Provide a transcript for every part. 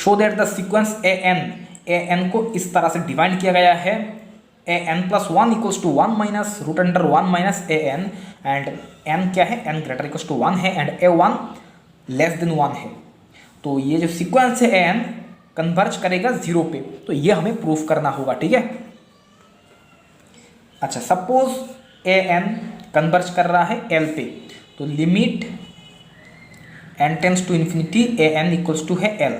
Show that the sequence A N को इस तरह से डिवाइड किया गया है, A N plus one equals to one minus root under one minus A N, and N क्या है, N greater equals to one है and A one less than one है। तो ये जो सीक्वेंस है ए एन कन्वर्ज करेगा zero पे, तो ये हमें प्रूफ करना होगा, ठीक है। अच्छा, सपोज ए एन कन्वर्ज कर रहा है एल पे, तो limit N tends to infinity A N equals to है L.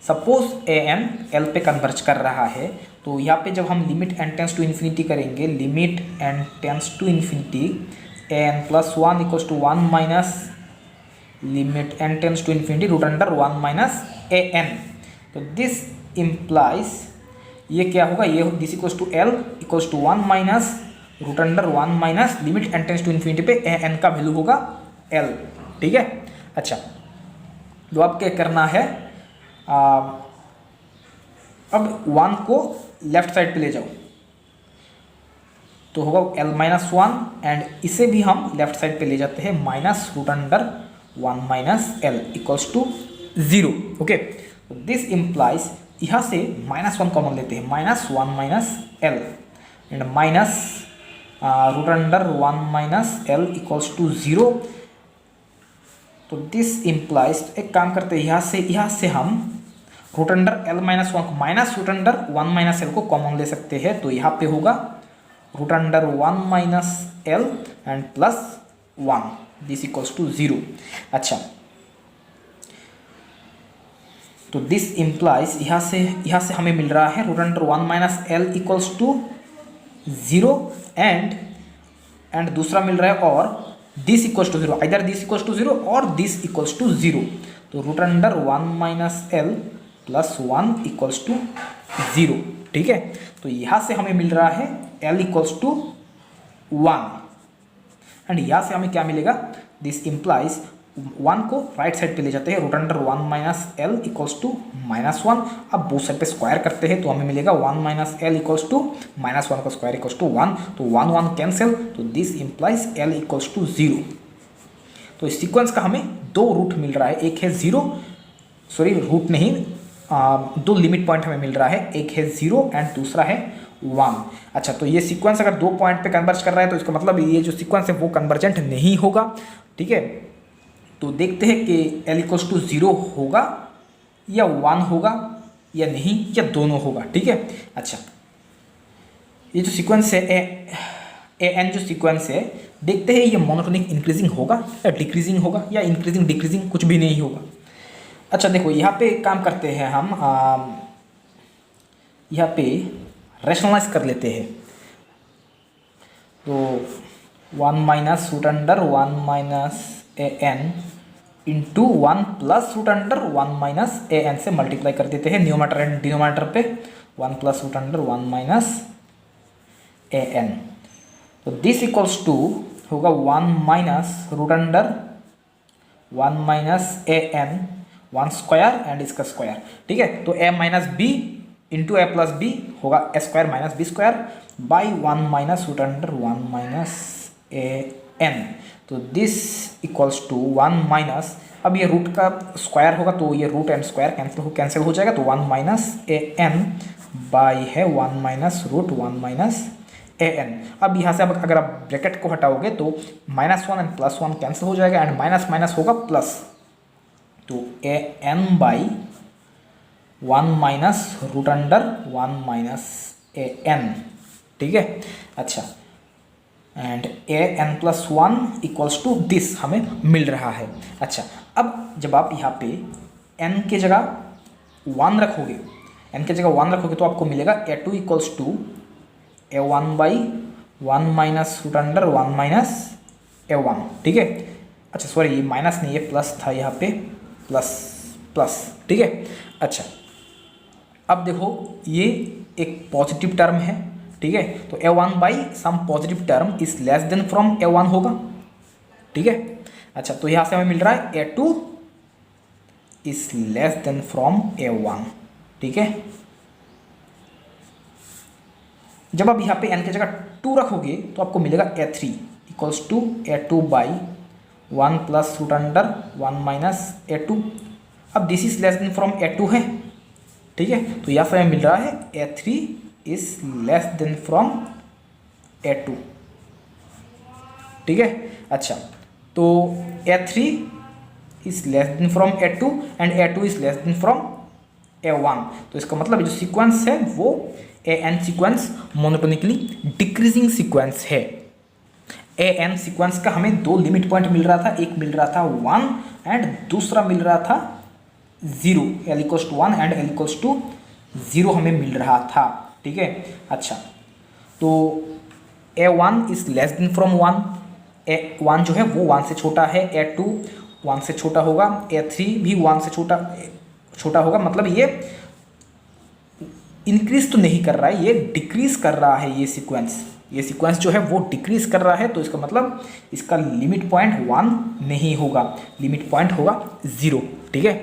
Suppose A N L पे कन्वर्ज कर रहा है, तो यहाँ पे जब हम limit N tends to infinity करेंगे, limit N tends to infinity A N plus one equals to one minus limit N tends to infinity root under one minus A N. तो दिस इम्प्लाइज ये क्या होगा, ये this equals to L equals to one minus root under one minus limit N tends to infinity पे a n का value होगा L, ठीक है। अच्छा, तो अब क्या करना है, अब वन को लेफ्ट साइड पे ले जाओ, तो होगा एल माइनस वन, एंड इसे भी हम लेफ्ट साइड पे ले जाते हैं, minus root under one minus L equals to zero. Okay, तो दिस इम्प्लाइज यहाँ से माइनस वन कॉमन लेते हैं, minus one minus L and minus root under one minus L equals to zero. तो दिस इम्प्लाइज, एक काम करते हैं, यहाँ से हम root under L minus one को minus root under one minus L को कॉमन ले सकते हैं, तो यहाँ पे होगा root under one minus L and plus one, this equals to zero. अच्छा, तो दिस इम्प्लाइज यहाँ से हमें मिल रहा है root under one minus L equals to zero, and दूसरा मिल रहा है और this equals to zero, either this equals to zero और दिस इक्वल्स टू जीरो। तो root under one minus L plus one equals to zero, ठीक है। तो यहाँ से हमें मिल रहा है L equals to one, and यहाँ से हमें क्या मिलेगा, दिस इम्प्लाइज वन को राइट साइड पे ले जाते हैं, root under one minus L equals to minus one. अब बोथ साइड पे स्क्वायर करते हैं, तो हमें मिलेगा one minus L equals to minus one का स्क्वायर इक्वल्स टू वन, तो वन वन कैंसिल, तो this implies L equals to zero. तो इस सीक्वेंस का हमें दो रूट मिल रहा है, एक है जीरो, सॉरी रूट नहीं, दो लिमिट पॉइंट हमें मिल रहा है, एक है जीरो एंड दूसरा है वन। अच्छा, तो ये सीक्वेंस अगर दो पॉइंट पे कन्वर्ज कर रहा है, तो इसका मतलब ये जो सीक्वेंस है वो कन्वर्जेंट नहीं होगा, ठीक है। तो देखते हैं कि एल इक्वल्स टू जीरो होगा या वन होगा या नहीं, या दोनों होगा, ठीक है। अच्छा, ये जो सीक्वेंस है ए एन जो सीक्वेंस है, देखते हैं ये मोनोटोनिक इंक्रीजिंग होगा या डिक्रीजिंग होगा, या इंक्रीजिंग डिक्रीजिंग कुछ भी नहीं होगा। अच्छा, देखो यहाँ पे काम करते हैं हम, यहाँ पे रैशनलाइज कर लेते हैं, तो one minus root under one minus A N into one plus root under one minus A N से मल्टीप्लाई कर देते हैं न्यूमरेटर एंड डिनोमिनेटर पे, one plus root under one minus A N. तो दिस इक्वल्स टू होगा one minus root under one minus A N, one square and इसका square, ठीक है। तो A minus B into A plus B होगा A square minus B square by one minus root under one minus A N. तो this equals to one minus, अब ये root का square होगा, तो ये रूट एंड स्क्वायर कैंसिल हो जाएगा, तो one minus A N by है one minus root one minus A N. अब यहाँ से अब अगर आप ब्रैकेट को हटाओगे तो minus one and plus one cancel हो जाएगा, एंड माइनस माइनस होगा प्लस, तो A N by one minus root under one minus A N, ठीक है। अच्छा, and A N plus one equals to this हमें मिल रहा है। अच्छा, अब जब आप यहाँ पे एन के जगह वन रखोगे, एन के जगह वन रखोगे, तो आपको मिलेगा A two equals to A one by one minus root under one minus A one, ठीक है। अच्छा, सॉरी ये माइनस नहीं, ये प्लस था, यहाँ पे प्लस प्लस, ठीक है। अच्छा, अब देखो ये एक पॉजिटिव टर्म है, ठीक है, तो A one by some positive term is less than from A one होगा, ठीक है। अच्छा, तो यहाँ से हमें मिल रहा है A two is less than from A one, ठीक है। जब आप यहाँ पे एन की जगह टू रखोगे तो आपको मिलेगा A three equals to A two by one plus root under one minus A two. अब this is less than from A two है, ठीक है। तो यहाँ से हमें मिल रहा है A3 is less than from A2, ठीक है। अच्छा, तो A3 is less than from A2 and A2 is less than from A1। तो इसका मतलब जो सीक्वेंस है वो AN sequence monotonically decreasing sequence है। AN सीक्वेंस का हमें दो लिमिट पॉइंट मिल रहा था, एक मिल रहा था 1 एंड दूसरा मिल रहा था 0, L equals to 1 and L equals to 0 हमें मिल रहा था, ठीक है। अच्छा, तो A1 is less than from 1, A1 जो है वो 1 से छोटा है, A2 1 से छोटा होगा, A3 भी 1 से छोटा होगा। मतलब ये इंक्रीज तो नहीं कर रहा है, ये डिक्रीज कर रहा है। ये सीक्वेंस जो है वो डिक्रीज कर रहा है, तो इसका मतलब इसका लिमिट पॉइंट 1 नहीं होगा, लिमिट पॉइंट होगा 0, ठीक है।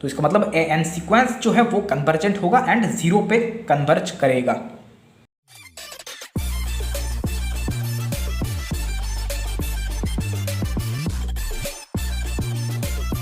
तो इसका मतलब AN सीक्वेंस जो है वो कन्वर्जेंट होगा एंड 0 पे कन्वर्ज करेगा।